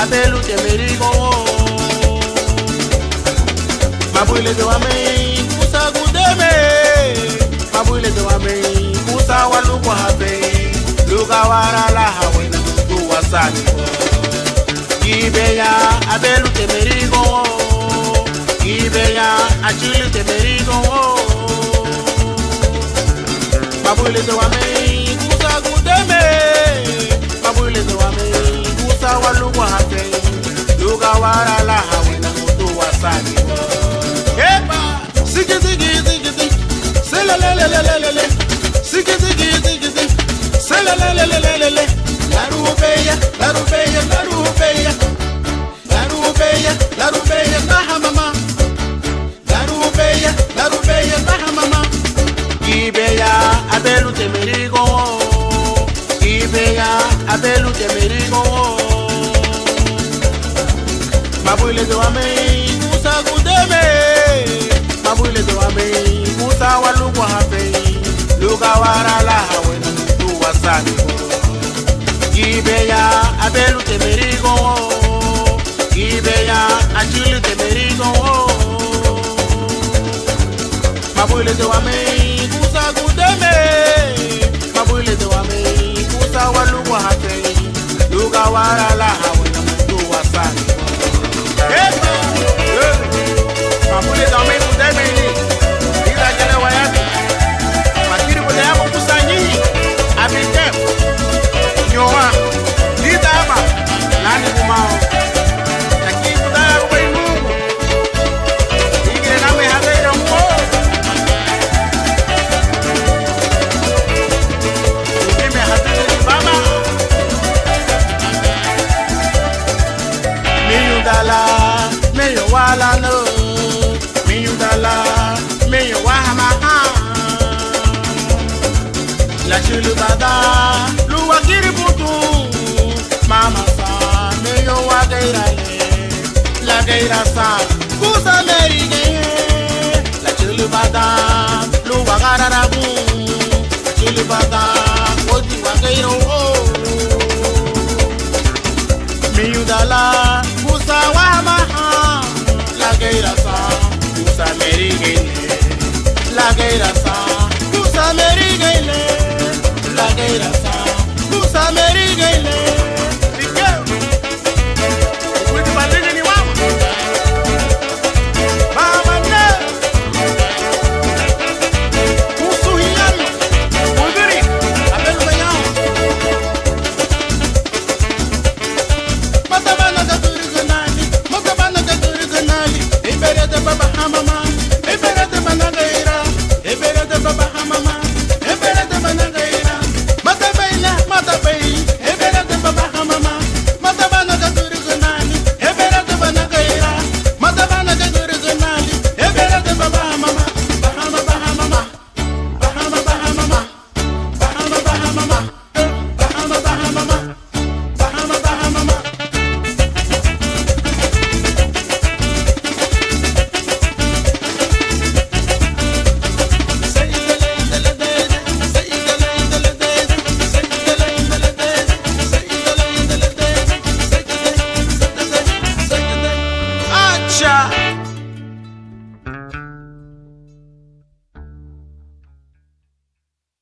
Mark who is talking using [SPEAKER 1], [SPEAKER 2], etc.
[SPEAKER 1] abelu te merigo. Mabuile de wame kusa gudeme. Mabuile de wame kusa waluko habe. Luga wara la hawe na mtu wasani. Ibeya abelu te merigo. Ibeya achili te merigo. Mabuile de wame kusa gudeme. Mabuile de wame kusa waluko habe. Luga wara la hawe na mtu wasani. Epa, sigi sigi sigi sigi, selelelelelele, sigi sigi sigi sigi, selelelelelele. La rubeya, la rubeya, la rubeya, la rubeya, la rubeya, baha mama. La rubeya, la rubeya, baha mama. Ibeya, abelu te merigo. Ibeya, abelu te merigo. Mabuile de wame, kusa gudeme. Mabuile de wame, kusa waluko habe. Luga wara la hawe na mtu wasani. Ibeya, abelu te merigo. Ibeya, achili te merigo. Mabuile de wame, kusa gudeme. Mabuile de wame, kusa waluko habe. Luga wara la hawe na mtu wasani. Mabule da mei pude mei ila jele wayati makiri pude yako kusanyi abite nyoa lita hapa nani kumao lakini pude yako kwa Mungu igire name hata ina mko ukime hata ni baba miyundala meyo wala no meyo wahama la chulubada luwa kiributu mama sa meyo wagaira la gaira sa kusa merige la chulubada luwa gararabu la chulubada odi wagaira o meyo dala kusa wahama la gaira sa kusa merigele la gaira sa kusa merigele la gaira sa kusa merigele dike kuji balini ni wama mama ne kusu hiyano kudiri abelu bayao matabana gaturi ganali matabana gaturi ganali ibere de baba hamama ibere de banagaira ibere de baba hamama ibere de banagaira matabaila matabai ibere de baba hamama matabana gaturi ganali ibere de banagaira matabana gaturi ganali ibere de baba hamama bahama bahamama bahama bahamama bahama bahamama bahama bahamama bahama bahamama. Acha